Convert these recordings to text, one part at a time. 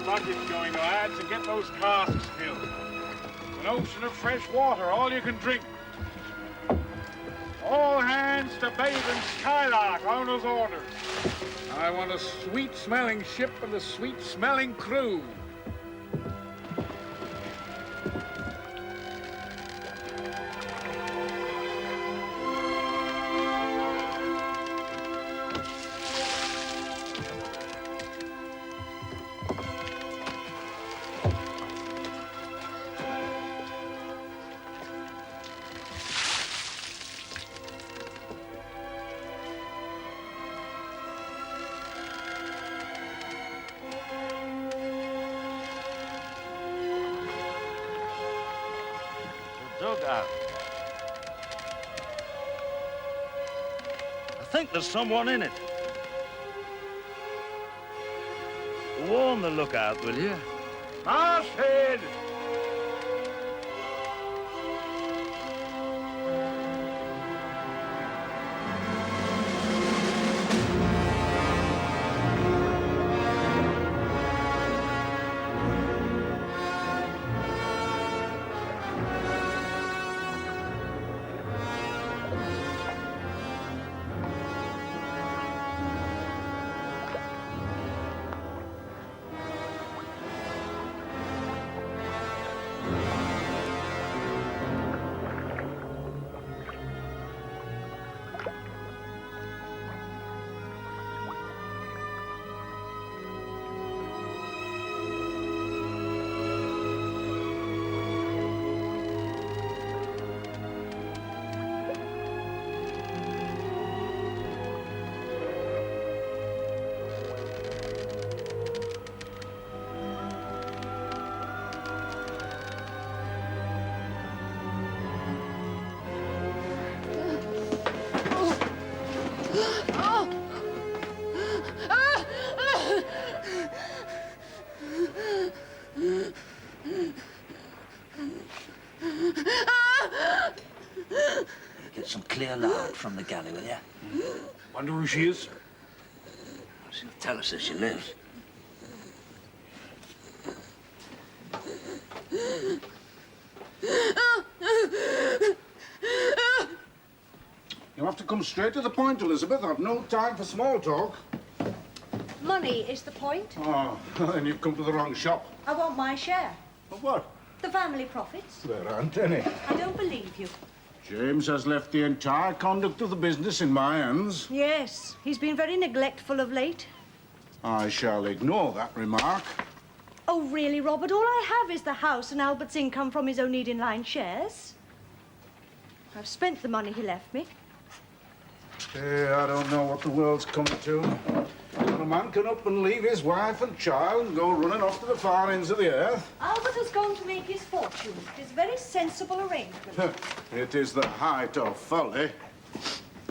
buckets going, lads, and get those casks filled. An ocean of fresh water, all you can drink. All hands to bathe in Skylark, owner's orders. I want a sweet-smelling ship and a sweet-smelling crew. Dugout. I think there's someone in it. Warn the lookout, will you? Masthead! Get some clear light from the galley, will you? Wonder who she is? She'll tell us if she lives. You have to come straight to the point, Elizabeth. I've no time for small talk. Money is the point. Oh, then you've come to the wrong shop. I want my share. Of what? The family profits. There aren't any. I don't believe you. James has left the entire conduct of the business in my hands. Yes, he's been very neglectful of late. I shall ignore that remark. Oh, really, Robert? All I have is the house and Albert's income from his Onedin line shares. I've spent the money he left me. I don't know what the world's coming to. When a man can up and leave his wife and child and go running off to the far ends of the earth. Albert has gone to make his fortune. It's a very sensible arrangement. It is the height of folly.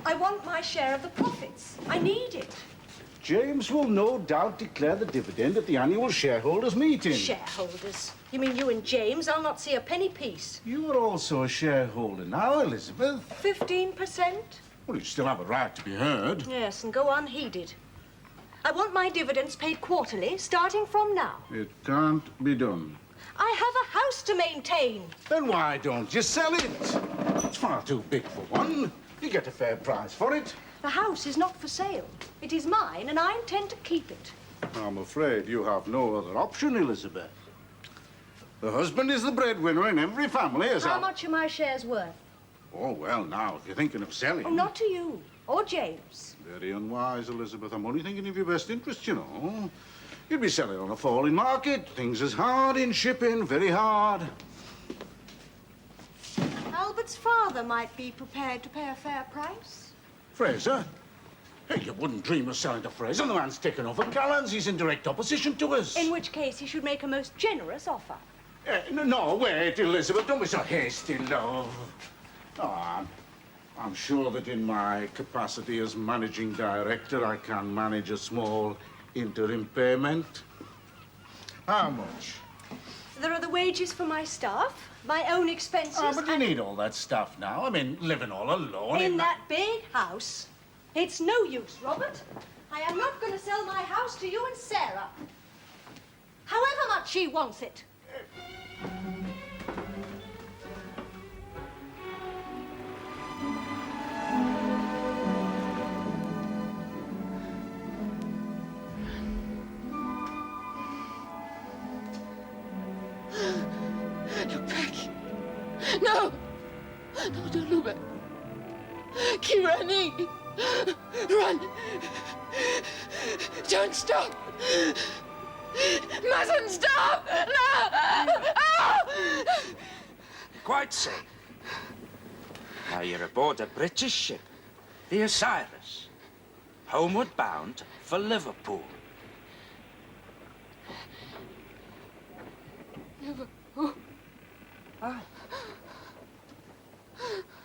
I want my share of the profits. I need it. James will no doubt declare the dividend at the annual shareholders' meeting. Shareholders? You mean you and James? I'll not see a penny piece. You are also a shareholder now, Elizabeth. 15%? Well, you still have a right to be heard. Yes, and go unheeded. I want my dividends paid quarterly, starting from now. It can't be done. I have a house to maintain. Then why don't you sell it? It's far too big for one. You get a fair price for it. The house is not for sale. It is mine, and I intend to keep it. I'm afraid you have no other option, Elizabeth. The husband is the breadwinner in every family, as How much are my shares worth? Oh, well, now, if you're thinking of selling... Oh, not to you. Or James. Very unwise, Elizabeth. I'm only thinking of your best interest, you know. You'd be selling on a falling market. Things is hard in shipping, very hard. Albert's father might be prepared to pay a fair price. Fraser? Hey, you wouldn't dream of selling to Fraser. The man's taken over Callans. He's in direct opposition to us. In which case, he should make a most generous offer. No, wait, Elizabeth. Don't be so hasty, love. Oh, I'm sure that in my capacity as managing director, I can manage a small interim payment. How much? There are the wages for my staff, my own expenses. But you need all that stuff now. I mean, living all alone in that big house. It's no use, Robert. I am not going to sell my house to you and Sarah. However much she wants it. Look back. No! No, don't look back. Keep running. Run. Don't stop. Mustn't stop. No! Oh! Quite safe. Now you're aboard a British ship, the Osiris, homeward bound for Liverpool. Liverpool. Ah.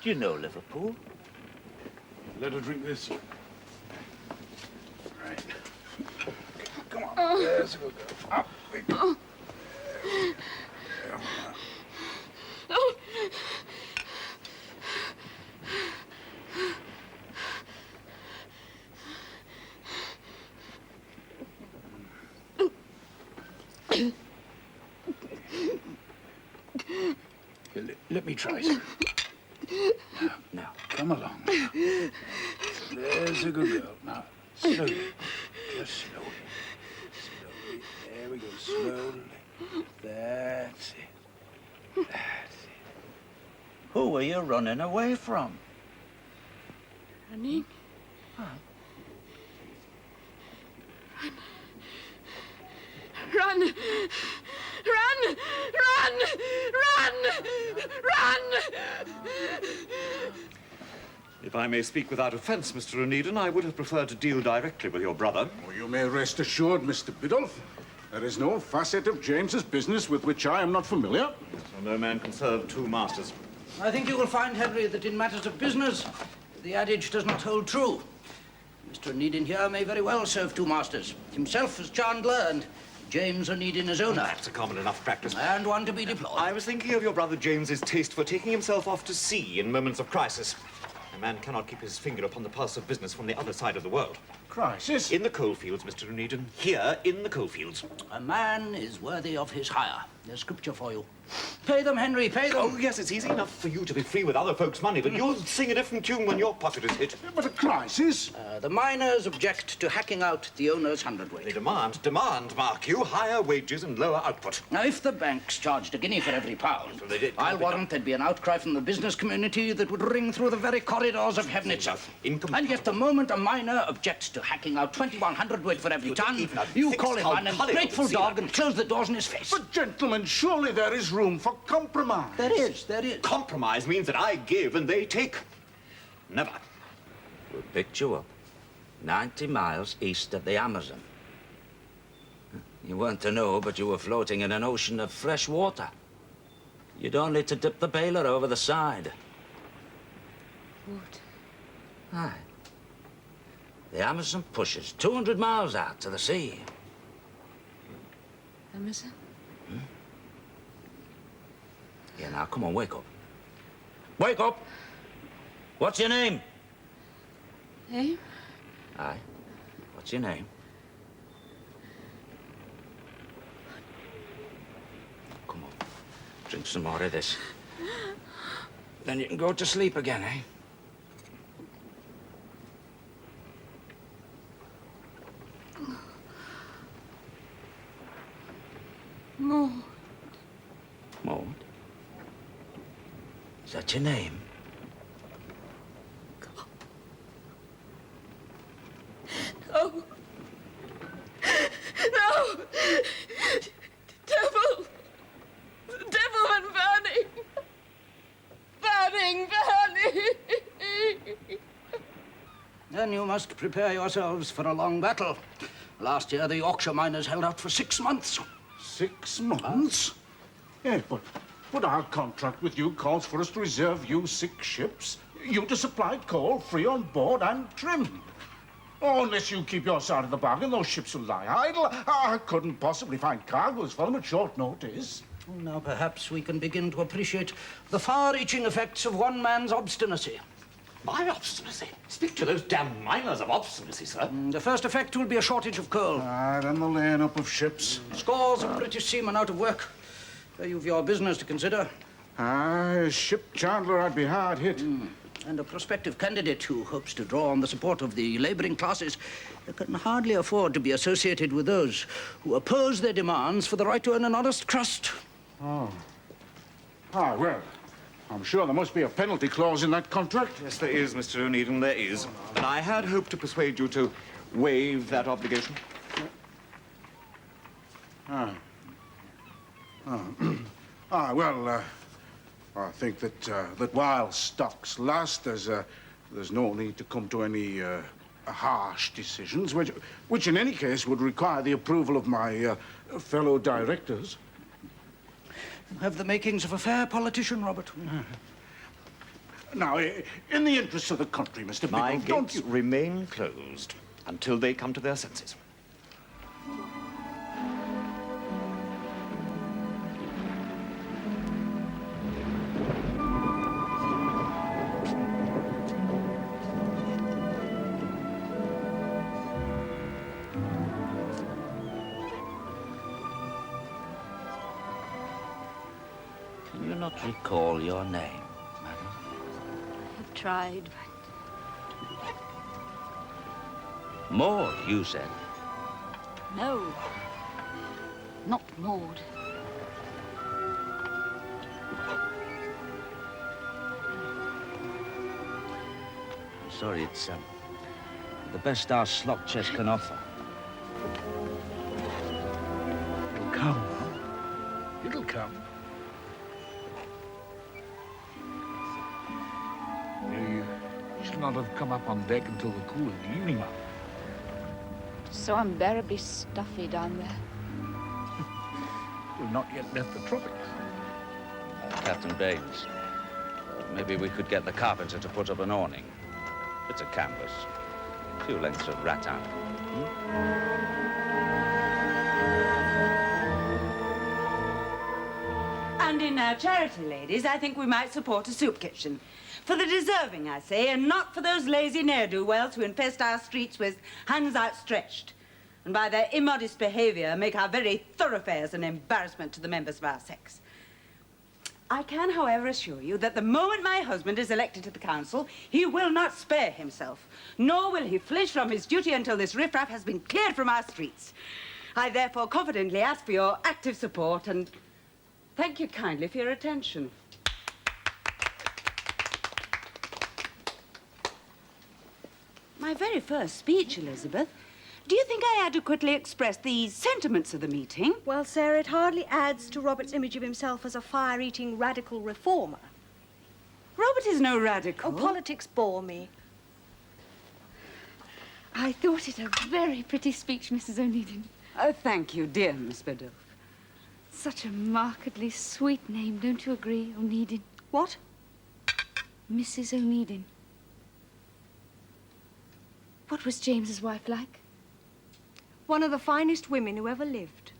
Do you know Liverpool? Let her drink this. Right. Come on. Oh. There's a good girl. Up. We go. Oh. Oh. Let me try some. Now, come along. There's a good girl. Now, slowly. Just slowly. Slowly. There we go. Slowly. That's it. That's it. Who are you running away from? Running? Huh? Run! Run! Run! Run! Run! If I may speak without offence, Mr. Onedin, I would have preferred to deal directly with your brother. Oh, you may rest assured, Mr. Biddulph. There is no facet of James's business with which I am not familiar. So no man can serve two masters. I think you will find, Henry, that in matters of business, the adage does not hold true. Mr. Onedin here may very well serve two masters, himself as chandler and James Onedin as owner. That's a common enough practice. And one to be deplored. I was thinking of your brother James's taste for taking himself off to sea in moments of crisis. A man cannot keep his finger upon the pulse of business from the other side of the world. Crisis? In the coalfields, Mr. Onedin. Here, in the coalfields. A man is worthy of his hire. There's scripture for you. Pay them, Henry, pay them. Oh, yes, it's easy enough for you to be free with other folks' money, but you'll sing a different tune when your pocket is hit. But a crisis? The miners object to hacking out the owner's They hundredweight. demand, mark you, higher wages and lower output. Now, if the banks charged a guinea for every pound, Well, they did. I'll warrant there'd be an outcry from the business community that would ring through the very corridors of heaven itself. Incomparable. And yet the moment a miner objects to hacking out 21 hundredweight for every ton, even a you thick call him skulled an Hollywood ungrateful would see dog that. and close the doors in his face. But, gentlemen, surely there is room for compromise. There is, there is. Compromise means that I give and they take. Never. We picked you up 90 miles east of the Amazon. You weren't to know, but you were floating in an ocean of fresh water. You'd only to dip the bailer over the side. What? Aye. The Amazon pushes 200 miles out to the sea. Amazon? Yeah, now, come on, wake up. Wake up! What's your name? Eh? Aye. What's your name? Come on. Drink some more of this. Then you can go to sleep again, eh? Maud. Maud? Is that your name? No. No! Devil! Devil and burning! Burning, burning! Then you must prepare yourselves for a long battle. Last year, the Yorkshire miners held out for 6 months. 6 months? Yeah, but our contract with you calls for us to reserve you 6 ships. You to supply coal, free on board and trimmed. Oh, unless you keep your side of the bargain, those ships will lie idle. I couldn't possibly find cargoes for them at short notice. Now, perhaps we can begin to appreciate the far-reaching effects of one man's obstinacy. My obstinacy? Speak to those damn miners of obstinacy, sir. The first effect will be a shortage of coal. Then the laying up of ships. Scores of British seamen out of work. You've your business to consider. As ship chandler, I'd be hard hit. And a prospective candidate who hopes to draw on the support of the labouring classes can hardly afford to be associated with those who oppose their demands for the right to earn an honest crust. Well, I'm sure there must be a penalty clause in that contract. Yes, there is, Mr. Onedin, there is. And I had hoped to persuade you to waive that obligation. I think that while stocks last, there's no need to come to any harsh decisions, which in any case would require the approval of my fellow directors. You have the makings of a fair politician, Robert. Now, in the interests of the country, Mr. My Bickle, don't gates you... remain closed until they come to their senses. Can you not recall your name, madam? I've tried, Maud, you said. but no. Not Maud. I'm sorry, it's the best our slop chest can offer. It'll come. It'll come. You should not have come up on deck until the cool of the evening, ma'am. So unbearably stuffy down there. We've not yet left the tropics. Captain Baines, maybe we could get the carpenter to put up an awning. Bits of canvas, a few lengths of rattan. And in our charity, ladies, I think we might support a soup kitchen. For the deserving, I say, and not for those lazy ne'er-do-wells who infest our streets with hands outstretched, and by their immodest behavior make our very thoroughfares an embarrassment to the members of our sex. I can, however, assure you that the moment my husband is elected to the council, he will not spare himself, nor will he flinch from his duty until this riffraff has been cleared from our streets. I therefore confidently ask for your active support and thank you kindly for your attention. My very first speech, Elizabeth. Do you think I adequately expressed the sentiments of the meeting? Well, Sarah, it hardly adds to Robert's image of himself as a fire-eating radical reformer. Robert is no radical. Oh, politics bore me. I thought it a very pretty speech, Mrs. Onedin. Oh, thank you, dear Miss Biddulph. Such a markedly sweet name, don't you agree, Onedin? What? Mrs. Onedin. What was James's wife like? One of the finest women who ever lived.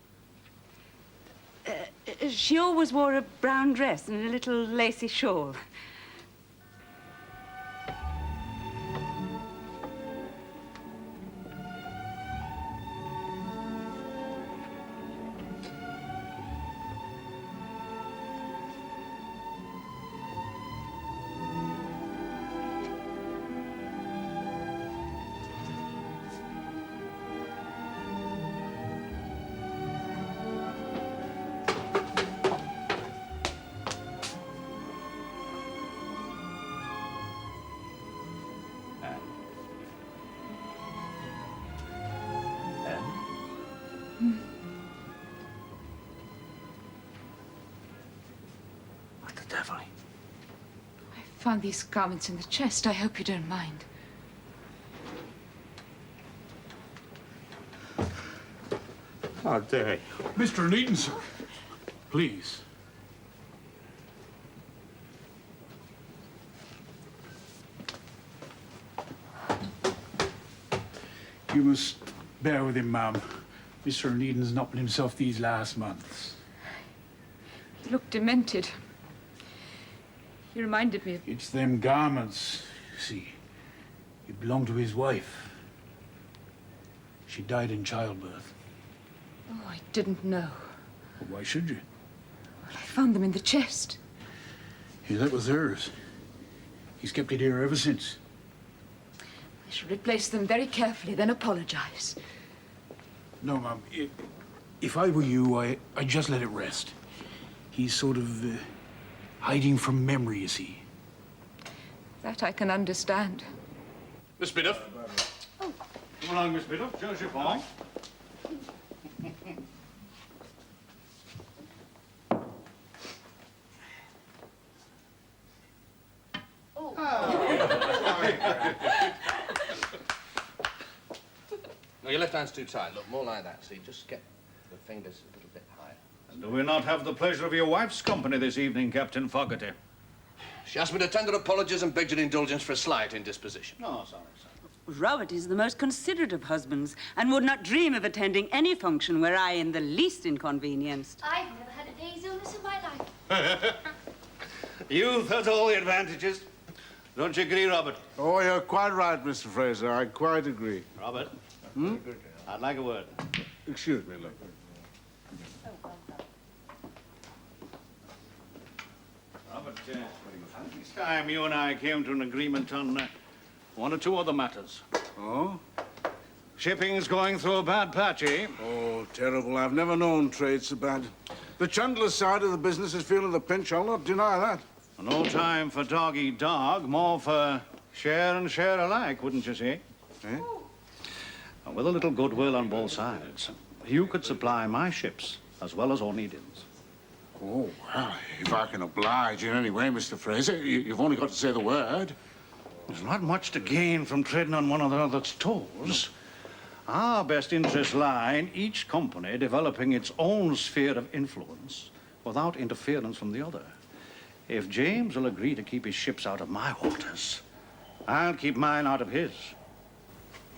She always wore a brown dress and a little lacy shawl. What the devil? I found these garments in the chest. I hope you don't mind. How dare you? Mr. Onedin, sir. Please. You must bear with him, ma'am. Mr. Onedin's not been himself these last months. He looked demented. He reminded me of... It's them garments. see, it belonged to his wife. She died in childbirth. Oh, I didn't know. Well, why should you? Well, I found them in the chest. Yeah, that was hers. He's kept it here ever since. I shall replace them very carefully, then apologize. No, Mum. If I were you, I'd just let it rest. He's sort of hiding from memory, you see. That I can understand. Miss Biddulph. Oh. Come along, Miss Biddulph. Show us your form. No, your left hand's too tight. Look, more like that. See, just get the fingers a little bit higher. And do we not have the pleasure of your wife's company this evening, Captain Fogarty? She asked me to tender apologies and begged your indulgence for a slight indisposition. No, sorry, sir. Robert is the most considerate of husbands and would not dream of attending any function were I in the least inconvenienced. I've never had a day's illness in my life. Youth has all the advantages. Don't you agree, Robert? Oh, you're quite right, Mr. Fraser. I quite agree. Robert? I'd like a word. Excuse me, look. Robert, this time you and I came to an agreement on one or two other matters. Oh? Shipping's going through a bad patch, eh? Oh, terrible. I've never known trade so bad. The Chandler side of the business is feeling the pinch. I'll not deny that. No time for dog-eat-dog, more for share and share alike, wouldn't you say? Eh? And with a little goodwill on both sides, you could supply my ships as well as Onedin's. Oh, well, if I can oblige in any way, Mr. Fraser, you've only got to say the word. There's not much to gain from treading on one another's toes. Our best interests lie in each company developing its own sphere of influence without interference from the other. If James will agree to keep his ships out of my waters, I'll keep mine out of his.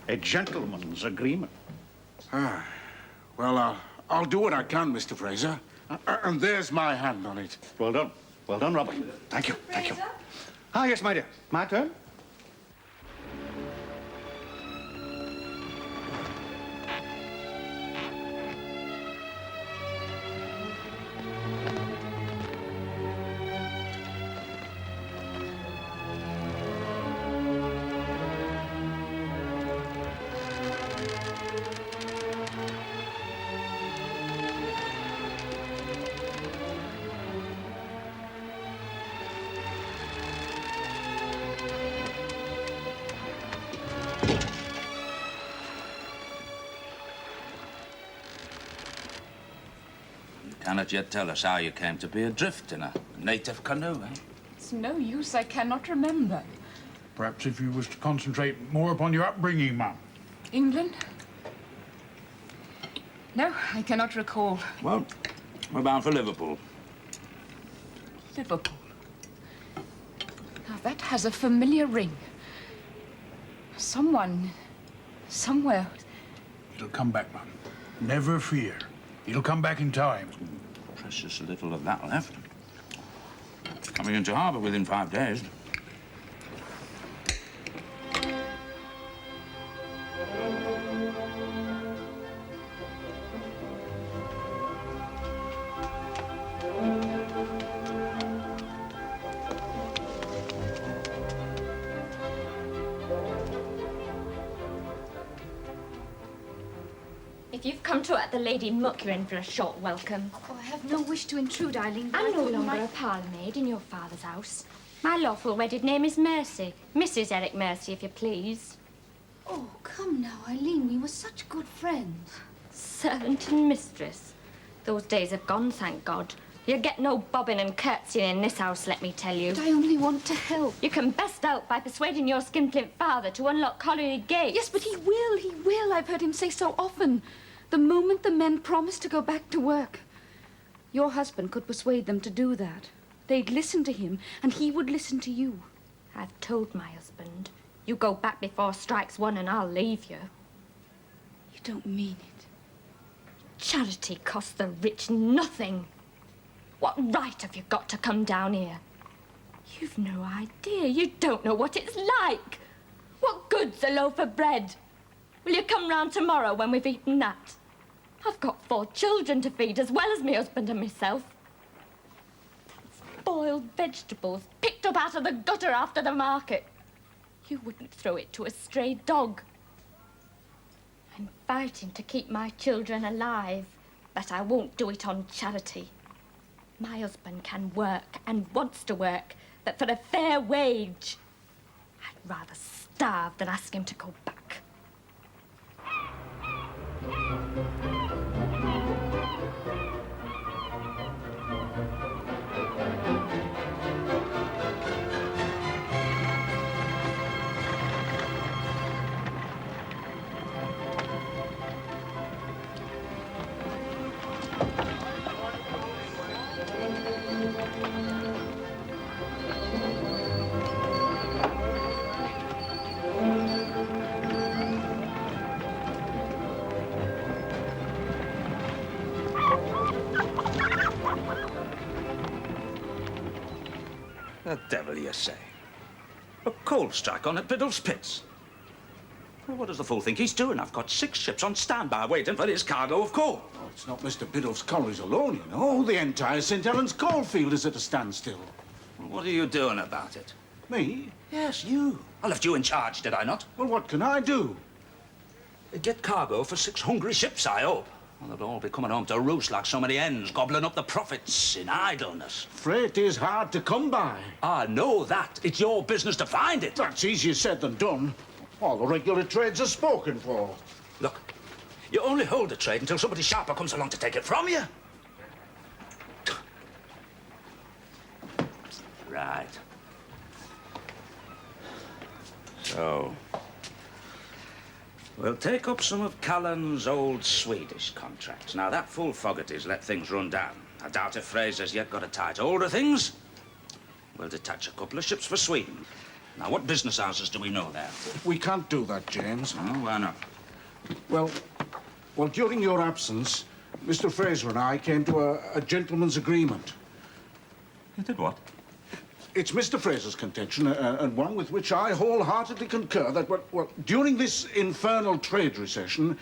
A gentleman's agreement. Ah, well, I'll do what I can, Mr. Fraser. And there's my hand on it. Well done. Well done, Robert. Thank you. Thank you. Ah, yes, my dear. My turn. Cannot yet tell us how you came to be adrift in a native canoe, eh? It's no use, I cannot remember. Perhaps if you was to concentrate more upon your upbringing, Mum. England? No, I cannot recall. Well, we're bound for Liverpool. Liverpool. Now that has a familiar ring. Someone, somewhere. It'll come back, Mum. Never fear. It'll come back in time. Precious little of that left. Coming into harbour within 5 days. If you've come to let the lady muck you in for a short welcome. Oh, I have no wish to intrude, Eileen. I'm no longer a parlour-maid in your father's house. My lawful wedded name is Mercy. Mrs. Eric Mercy, if you please. Oh, come now, Eileen. We were such good friends. Servant and mistress. Those days have gone, thank God. You get no bobbing and curtsying in this house, let me tell you. But I only want to help. You can best help by persuading your skinflint father to unlock colliery gates. Yes, but he will. I've heard him say so often. The moment the men promised to go back to work. Your husband could persuade them to do that. They'd listen to him, and he would listen to you. I've told my husband. You go back before strikes one and I'll leave you. You don't mean it. Charity costs the rich nothing. What right have you got to come down here? You've no idea. You don't know what it's like. What good's a loaf of bread? Will you come round tomorrow when we've eaten that? I've got 4 children to feed, as well as my husband and myself. Boiled vegetables, picked up out of the gutter after the market. You wouldn't throw it to a stray dog. I'm fighting to keep my children alive, but I won't do it on charity. My husband can work and wants to work, but for a fair wage. I'd rather starve than ask him to go back. The devil you say? A cold strike on at Biddle's Pits? Well, what does the fool think he's doing? I've got 6 ships on standby waiting for his cargo of coal. Oh, it's not Mr. Biddulph's collieries alone, you know. The entire St. Helens coalfield is at a standstill. Well, what are you doing about it? Me? Yes, you. I left you in charge, did I not? Well, what can I do? Get cargo for 6 hungry ships, I hope. Well, they'll all be coming home to roost like so many hens, gobbling up the profits in idleness. Freight is hard to come by. I know that. It's your business to find it. That's easier said than done. All the regular trades are spoken for. Look, you only hold the trade until somebody sharper comes along to take it from you. Right. So, we'll take up some of Callan's old Swedish contracts. Now, that fool Fogarty's let things run down. I doubt if Fraser's yet got a tight hold of things. We'll detach a couple of ships for Sweden. Now, what business houses do we know there? We can't do that, James. Oh, why not? Well, during your absence, Mr. Fraser and I came to a gentleman's agreement. You did what? It's Mr. Fraser's contention, and one with which I wholeheartedly concur, that, well, during this infernal trade recession,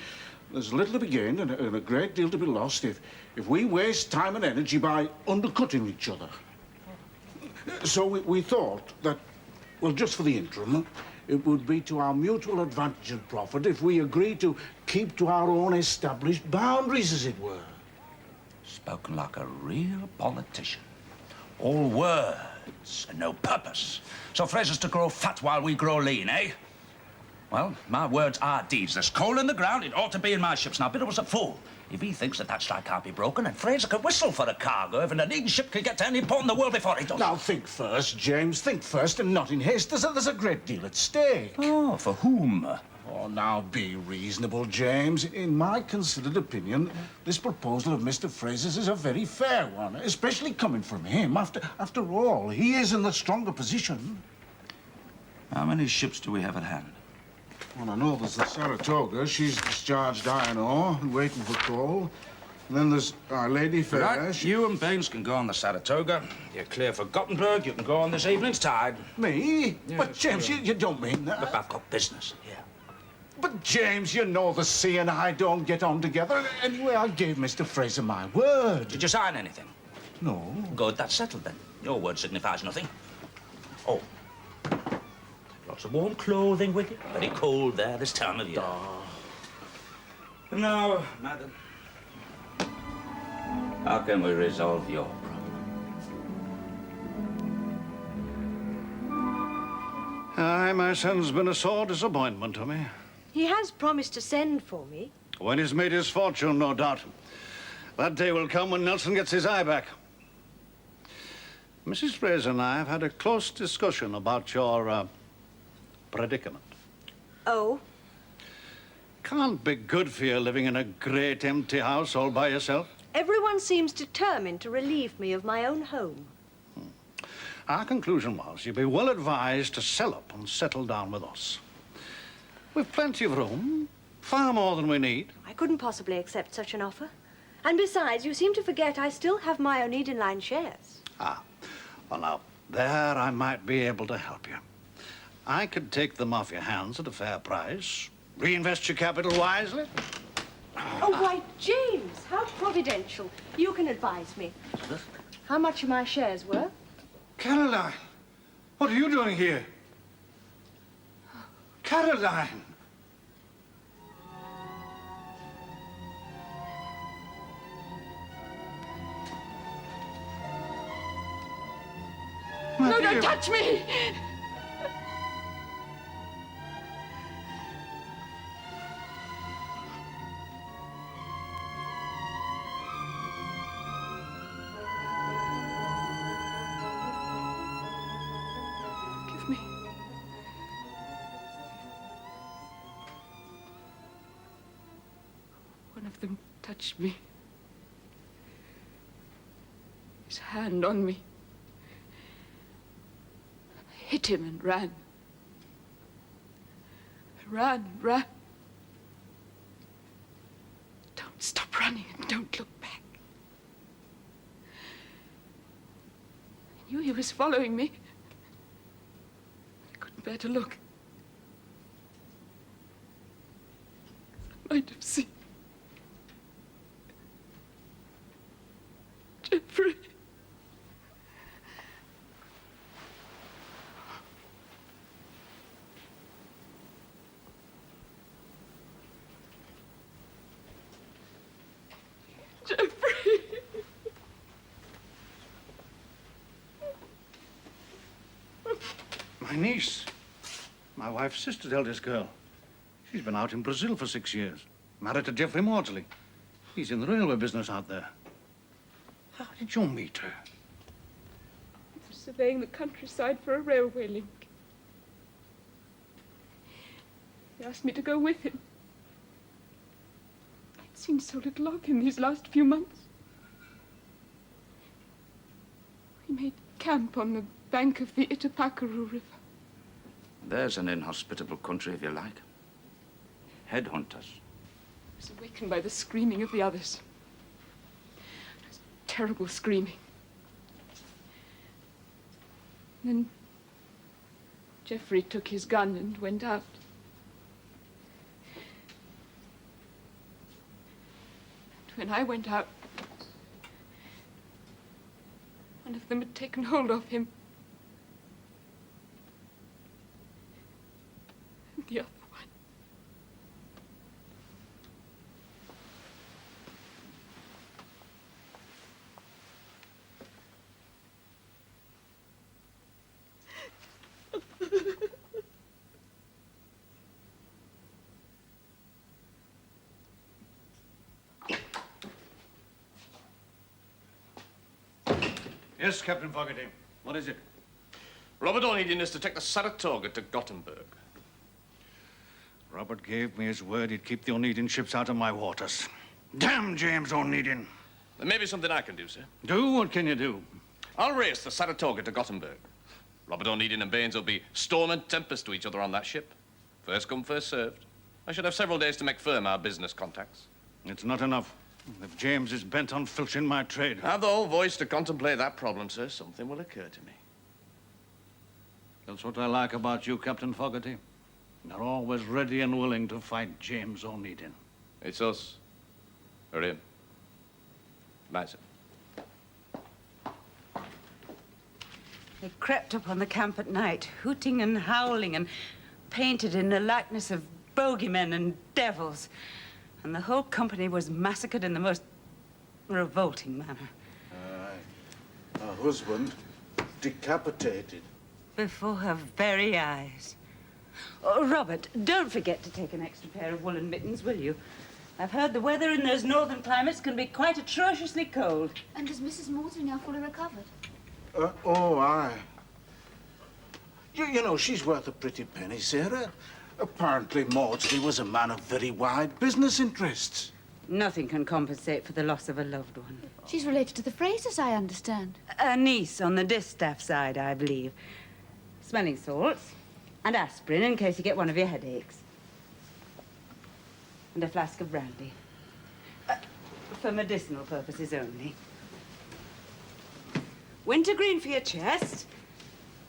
there's little to be gained and a great deal to be lost if we waste time and energy by undercutting each other. So we thought that, well, just for the interim, it would be to our mutual advantage and profit if we agreed to keep to our own established boundaries, as it were. Spoken like a real politician. All words and no purpose. So Fraser's to grow fat while we grow lean, eh? Well, my words are deeds. There's coal in the ground. It ought to be in my ships. Now, Biddle was a fool. If he thinks that strike can't be broken, and Fraser could whistle for a cargo if an Onedin ship could get to any port in the world before he does. Now, think first, James. Think first, and not in haste. There's a great deal at stake. Oh, for whom? Oh, now, be reasonable, James. In my considered opinion, this proposal of Mr. Fraser's is a very fair one, especially coming from him. After all, he is in the stronger position. How many ships do we have at hand? Well, I know there's the Saratoga. She's discharged iron ore and waiting for coal. And then there's Our Lady Fair. Right, you and Baines can go on the Saratoga. You're clear for Gothenburg. You can go on this evening's tide. Me? Yeah, but, James, sure. you don't mean that. Look, I've got business here. But, James, you know the sea and I don't get on together. Anyway, I gave Mr. Fraser my word. Did you sign anything? No. Good, that's settled then. Your word signifies nothing. Oh. Lots of warm clothing with you. Very cold there this time of year. Now, madam, how can we resolve your problem? Aye, my son's been a sore disappointment to me. He has promised to send for me. When he's made his fortune, no doubt. That day will come when Nelson gets his eye back. Mrs. Fraser and I have had a close discussion about your, predicament. Oh? Can't be good for you living in a great empty house all by yourself. Everyone seems determined to relieve me of my own home. Our conclusion was you'd be well advised to sell up and settle down with us. We've plenty of room, far more than we need. I couldn't possibly accept such an offer. And besides, you seem to forget I still have my Onedin line shares. Ah, well now, There I might be able to help you. I could take them off your hands at a fair price, reinvest your capital wisely. Oh, why, James, how providential. You can advise me. How much are my shares worth? Caroline, what are you doing here? Caroline! No, don't touch me! Give me. One of them touched me. His hand on me. I hit him and ran. I ran and ran. Don't stop running and don't look back. I knew he was following me. I couldn't bear to look. I might have seen Jeffrey. Jeffrey. My niece. My wife's sister's eldest girl. She's been out in Brazil for 6 years. Married to Geoffrey Maudsley. He's in the railway business out there. How did you meet her? Surveying the countryside for a railway link. He asked me to go with him. I'd seen so little of him these last few months. We made camp on the bank of the Itapacaru River. There's an inhospitable country, if you like. Headhunters. I was awakened by the screaming of the others. It was terrible screaming. Then Jeffrey took his gun and went out. And when I went out, one of them had taken hold of him. And the other one. Yes, Captain Fogarty. What is it? Robert Onedin is to take the Saratoga to Gothenburg. Robert gave me his word he'd keep the Onedin ships out of my waters. Damn James Onedin. There may be something I can do, sir. Do? What can you do? I'll race the Saratoga to Gothenburg. Robert Onedin and Baines will be storm and tempest to each other on that ship. First come, first served. I should have several days to make firm our business contacts. It's not enough. If James is bent on filching my trade. Have the whole voice to contemplate that problem, sir. Something will occur to me. That's what I like about you, Captain Fogarty. You're always ready and willing to fight James Onedin. It's us. Or him. Good night, sir. They crept upon the camp at night, hooting and howling and painted in the likeness of bogeymen and devils. And the whole company was massacred in the most revolting manner. Her husband decapitated. Before her very eyes. Oh, Robert, don't forget to take an extra pair of woolen mittens, will you? I've heard the weather in those northern climates can be quite atrociously cold. And is Mrs. Maudsley now fully recovered? Oh, aye. You know, she's worth a pretty penny, Sarah. Apparently, Maudsley was a man of very wide business interests. Nothing can compensate for the loss of a loved one. She's related to the Frasers, I understand. A niece on the distaff side, I believe. Smelling salts and aspirin in case you get one of your headaches. And a flask of brandy. For medicinal purposes only. Wintergreen for your chest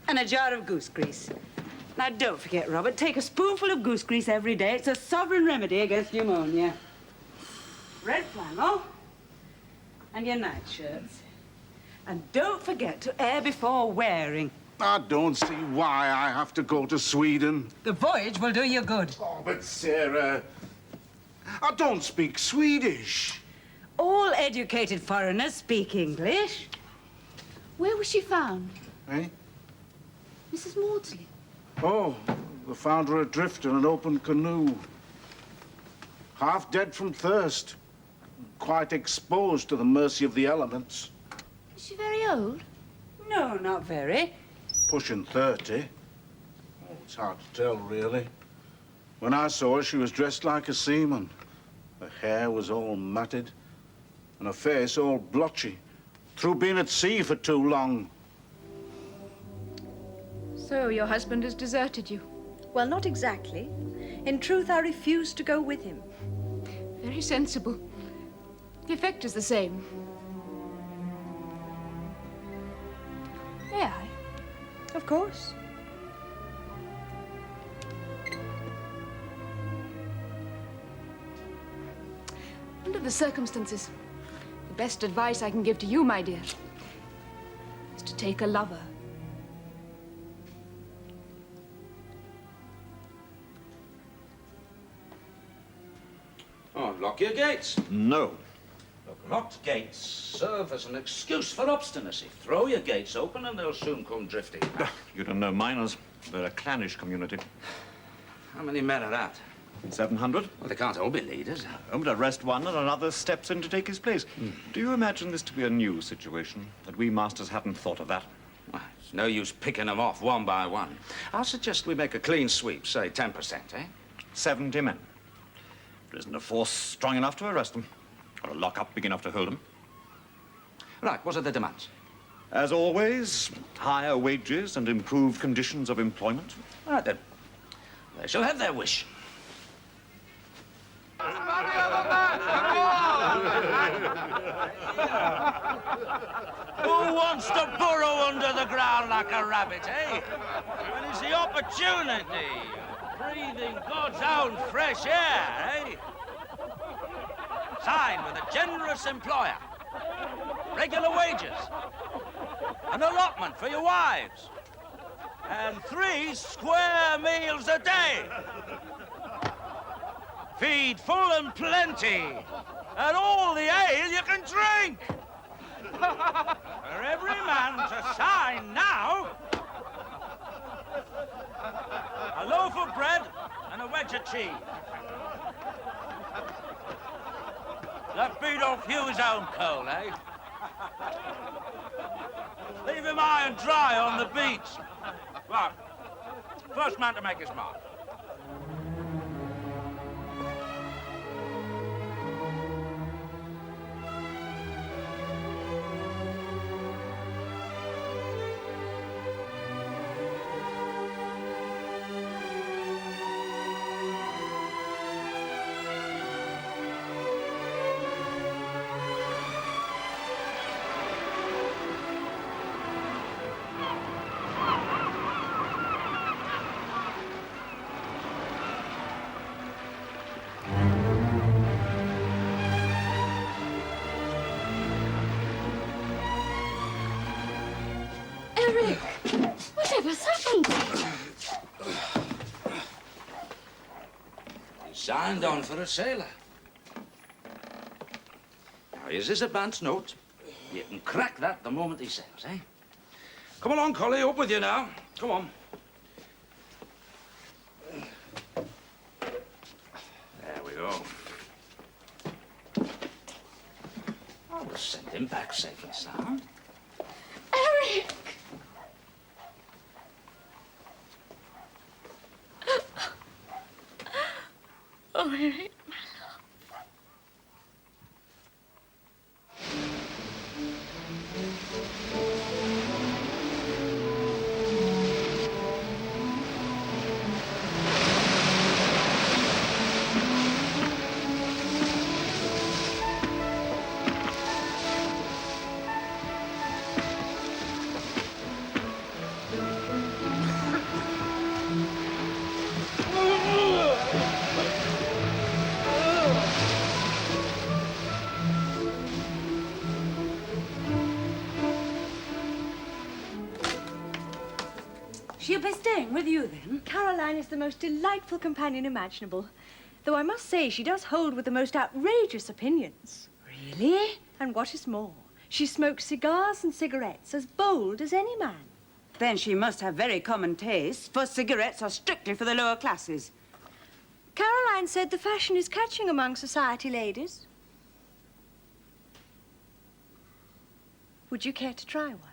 and a jar of goose grease. Now, don't forget, Robert, take a spoonful of goose grease every day. It's a sovereign remedy against pneumonia. Red flannel and your nightshirts. And don't forget to air before wearing. I don't see why I have to go to Sweden. The voyage will do you good. Oh, but Sarah, I don't speak Swedish. All educated foreigners speak English. Where was she found? Eh? Mrs. Maudsley. Oh, they found her adrift in an open canoe. Half dead from thirst. Quite exposed to the mercy of the elements. Is she very old? No, not very. Pushing 30. Oh, it's hard to tell, really. When I saw her, she was dressed like a seaman. Her hair was all matted, and her face all blotchy, through being at sea for too long. So your husband has deserted you. Well, not exactly. In truth, I refused to go with him. Very sensible. The effect is the same. May I? Of course. Under the circumstances, the best advice I can give to you, my dear, is to take a lover. Oh, lock your gates. No. Look, locked gates serve as an excuse for obstinacy. Throw your gates open and they'll soon come drifting back. You don't know miners. They're a clannish community. How many men are that? 700. Well, they can't all be leaders. Oh, but arrest one and another steps in to take his place. Do you imagine this to be a new situation? That we masters hadn't thought of that? Well, it's no use picking them off one by one. I'll suggest we make a clean sweep, say 10%, eh? 70 men. There isn't a force strong enough to arrest them, or a lock-up big enough to hold them. Right, what are the demands? As always, higher wages and improved conditions of employment. All right, then. They shall have their wish. Who wants to burrow under the ground like a rabbit, eh? When it's the opportunity of breathing God's own fresh air, eh? Sign with a generous employer, regular wages, an allotment for your wives, and 3 square meals a day. Feed full and plenty, and all the ale you can drink. For every man to sign now, a loaf of bread and a wedge of cheese. That beat off Hugh's own coal, eh? Leave him high and dry on the beach. Right, first man to make his mark. Eric! Whatever's happened? He signed on for a sailor. Now, here's his advance note. You can crack that the moment he sails, eh? Come along, Collie, up with you now. Come on. There we go. Oh, we'll send him back safe and sound. Eric! Oh, Eric. She'll be staying with you, then? Caroline is the most delightful companion imaginable. Though I must say she does hold with the most outrageous opinions. Really? And what is more, she smokes cigars and cigarettes as bold as any man. Then she must have very common tastes, for cigarettes are strictly for the lower classes. Caroline said the fashion is catching among society ladies. Would you care to try one?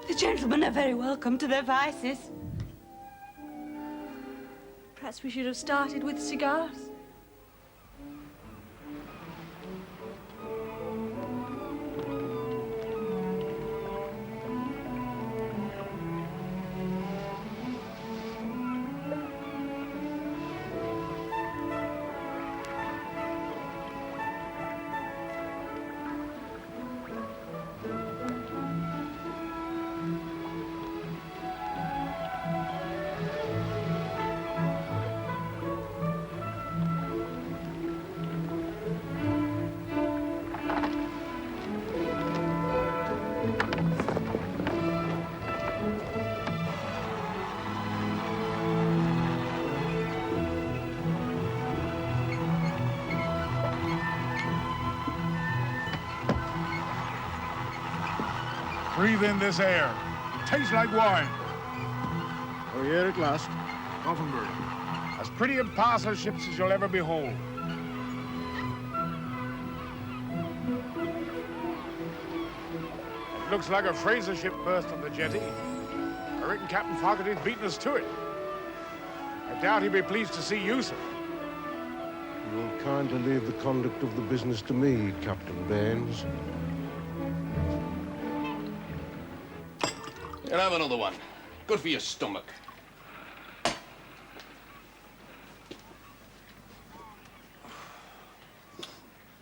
The gentlemen are very welcome to their vices. Perhaps we should have started with cigars. Breathe in this air. Tastes like wine. We're here at last. Gothenburg. As pretty a parcel ships as you'll ever behold. It looks like a Fraser ship burst on the jetty. I reckon Captain Fogarty's beaten us to it. I doubt he'd be pleased to see you, sir. You'll kindly leave the conduct of the business to me, Captain Baines. You'll have another one. Good for your stomach.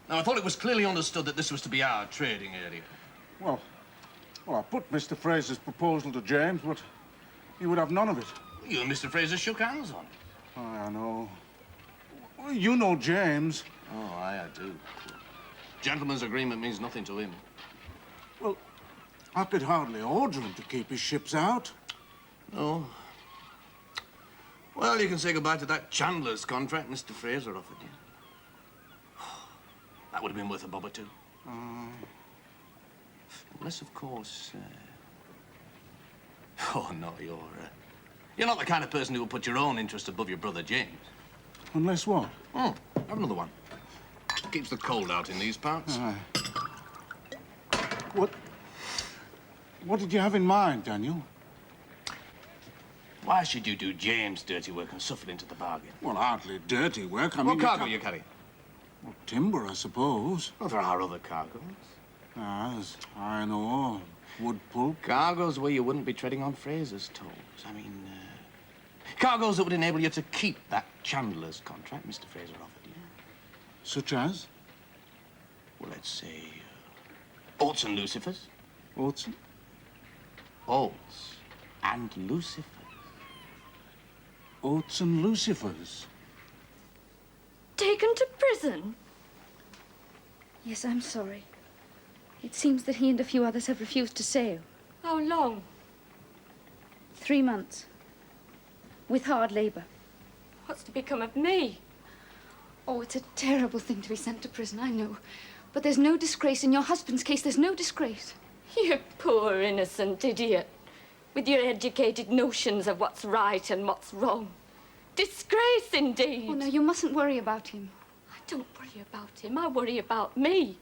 Now, I thought it was clearly understood that this was to be our trading area. Well, I put Mr. Fraser's proposal to James, but he would have none of it. You and Mr. Fraser shook hands on it. Oh, I know. Well, you know James. Oh, I do. Gentleman's agreement means nothing to him. Well, I could hardly order him to keep his ships out. No. Well, you can say goodbye to that Chandler's contract Mr. Fraser offered you. That would have been worth a bob or two. Unless, of course... Oh, no, you're not the kind of person who will put your own interest above your brother James. Unless what? Oh, have another one. Keeps the cold out in these parts. What did you have in mind, Daniel? Why should you do James' dirty work and suffer into the bargain? Well, hardly dirty work. I mean... What cargo you carry? Well, timber, I suppose. Well, there are other cargoes. As iron ore, wood pulp. Cargoes where you wouldn't be treading on Fraser's toes. I mean, cargoes that would enable you to keep that Chandler's contract Mr. Fraser offered you. Such as? Well, let's say, oats and lucifers. Oats? Oats and lucifers. Oats and lucifers. Taken to prison? Yes, I'm sorry. It seems that he and a few others have refused to sail. How long? 3 months. With hard labor. What's to become of me? Oh, it's a terrible thing to be sent to prison, I know. But there's no disgrace in your husband's case. There's no disgrace. You poor innocent idiot. With your educated notions of what's right and what's wrong. Disgrace, indeed. Oh, no, you mustn't worry about him. I don't worry about him. I worry about me.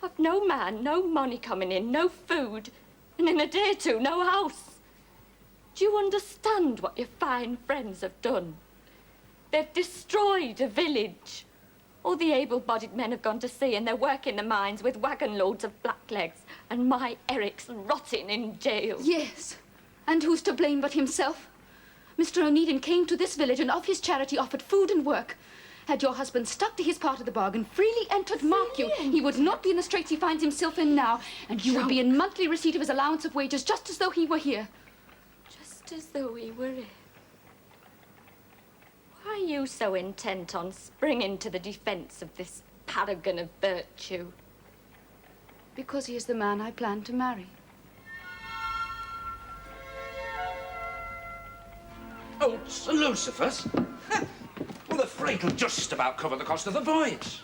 I've no man, no money coming in, no food, and in a day or two, no house. Do you understand what your fine friends have done? They've destroyed a village. All the able-bodied men have gone to sea, and they're working the mines with wagon loads of blacklegs And my Eric's rotting in jail. Yes. And who's to blame but himself? Mr. Onedin came to this village and of his charity offered food and work. Had your husband stuck to his part of the bargain, freely entered, mark you, he would not be in the straits he finds himself in now, and you would be in monthly receipt of his allowance of wages, just as though he were here. Just as though he were here. Why are you so intent on springing to the defense of this paragon of virtue? Because he is the man I plan to marry. Oats and lucifers? Well, the freight will just about cover the cost of the voyage.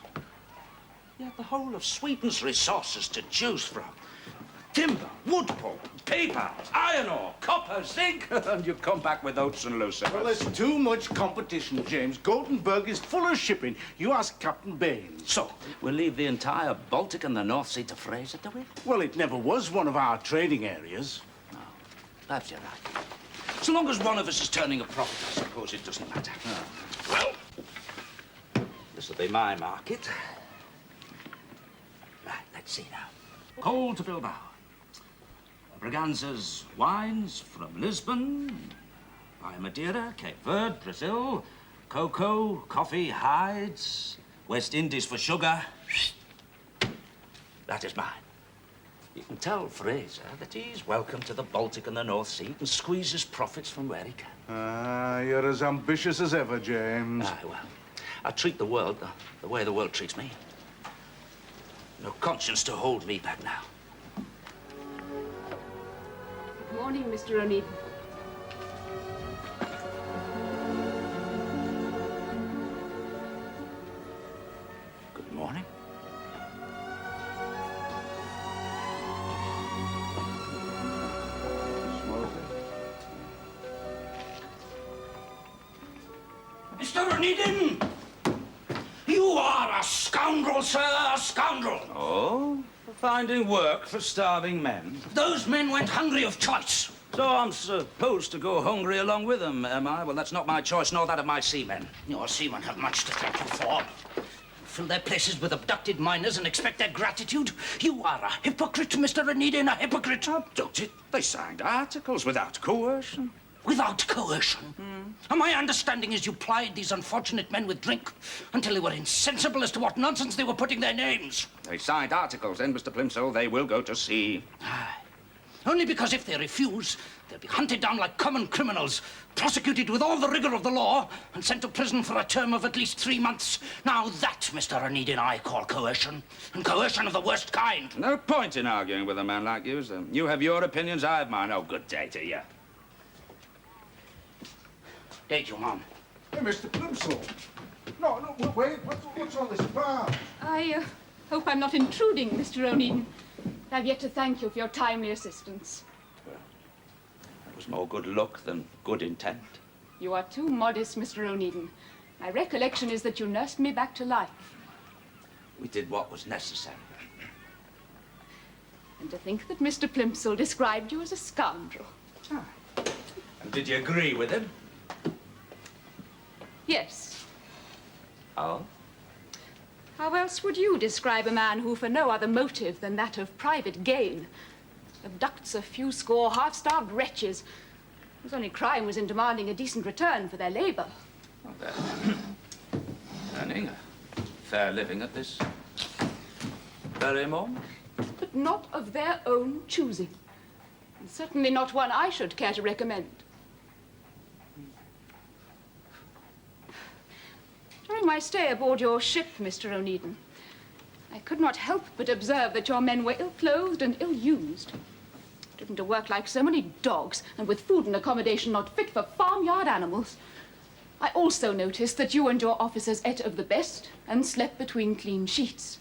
You have the whole of Sweden's resources to choose from. Timber, wood pulp, paper, iron ore, copper, zinc, and you come back with oats and lucifers. Well, there's too much competition, James. Gothenburg is full of shipping. You ask Captain Baines. So, we'll leave the entire Baltic and the North Sea to Fraser, do we? Well, it never was one of our trading areas. No, perhaps you're right. So long as one of us is turning a profit, I suppose it doesn't matter. Well, this'll be my market. Right, let's see now. Coal to Bilbao. Braganza's wines from Lisbon, via Madeira, Cape Verde, Brazil, cocoa, coffee, hides, West Indies for sugar. That is mine. You can tell Fraser that he's welcome to the Baltic and the North Sea and squeeze his profits from where he can. Ah, you're as ambitious as ever, James. Aye, well, I treat the world the way the world treats me. No conscience to hold me back now. Good morning, Mr. Onedin. Good morning. Mr. Onedin! You are a scoundrel, sir, a scoundrel. Oh? For finding work for starving men? Those men went hungry of choice. So I'm supposed to go hungry along with them, am I? Well, that's not my choice, nor that of my seamen. Your seamen have much to thank you for. Fill their places with abducted miners and expect their gratitude? You are a hypocrite, Mr. Onedin, a hypocrite. Abducted? They signed articles without coercion. Without coercion? And my understanding is you plied these unfortunate men with drink until they were insensible as to what nonsense they were putting their names. They signed articles, then, Mr. Plimsoll. They will go to sea. Aye. Only because if they refuse, they'll be hunted down like common criminals, prosecuted with all the rigor of the law, and sent to prison for a term of at least 3 months. Now that, Mr. Onedin, I call coercion, and coercion of the worst kind. No point in arguing with a man like you, sir. You have your opinions, I have mine. Oh, good day to you. Day to you, Mom. Hey, Mr. Plimsoll. No, wait. What's all this about? I hope I'm not intruding, Mr. Onedin. I've yet to thank you for your timely assistance. That was more good luck than good intent. You are too modest, Mr. Onedin. My recollection is that you nursed me back to life. We did what was necessary. And to think that Mr. Plimsoll described you as a scoundrel. And did you agree with him? Yes. Oh? How else would you describe a man who, for no other motive than that of private gain, abducts a few score half-starved wretches whose only crime was in demanding a decent return for their labor? Well, they're earning a fair living at this very moment. But not of their own choosing. And certainly not one I should care to recommend. During my stay aboard your ship, Mr. Onedin, I could not help but observe that your men were ill-clothed and ill-used, driven to work like so many dogs, and with food and accommodation not fit for farmyard animals. I also noticed that you and your officers ate of the best and slept between clean sheets.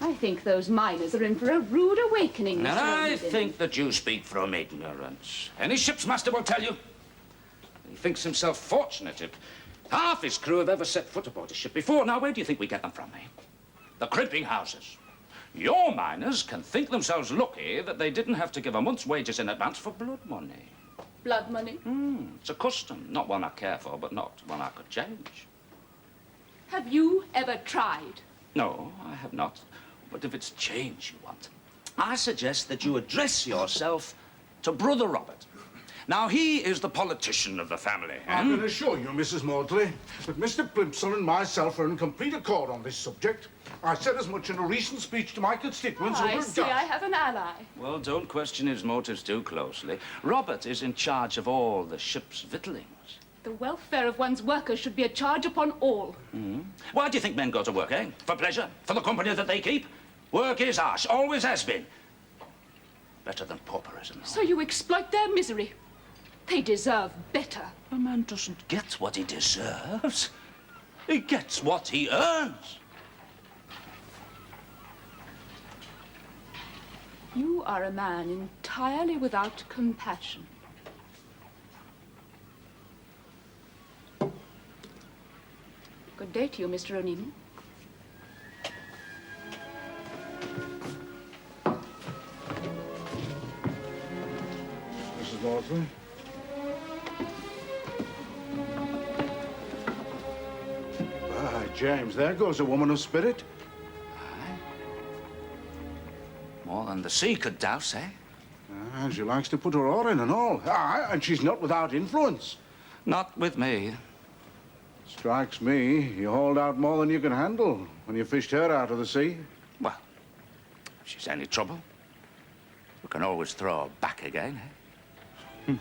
I think those miners are in for a rude awakening, Mr. And I Onedin. think that you speak from ignorance. Any ship's master will tell you. He thinks himself fortunate if half his crew have ever set foot aboard a ship before. Now, where do you think we get them from, eh? The crimping houses. Your miners can think themselves lucky that they didn't have to give a month's wages in advance for blood money. Blood money? It's a custom. Not one I care for, but not one I could change. Have you ever tried? No, I have not. But if it's change you want, I suggest that you address yourself to Brother Robert. Now, he is the politician of the family. I can assure you, Mrs. Maudsley, that Mr. Plimsoll and myself are in complete accord on this subject. I said as much in a recent speech to my constituents over I at see Duff. I have an ally. Well, don't question his motives too closely. Robert is in charge of all the ship's victuallings. The welfare of one's workers should be a charge upon all. Why do you think men go to work, eh? For pleasure? For the company that they keep? Work is harsh, always has been. Better than pauperism. So you exploit their misery. They deserve better. A man doesn't get what he deserves. He gets what he earns. You are a man entirely without compassion. Good day to you, Mr. Onedin. Mrs. Maudsley? Ah, James, there goes a woman of spirit. More than the sea could douse, eh? Ah, she likes to put her oar in and all. Ah, and she's not without influence. Not with me. Strikes me you hauled out more than you can handle when you fished her out of the sea. Well, if she's any trouble, we can always throw her back again, eh?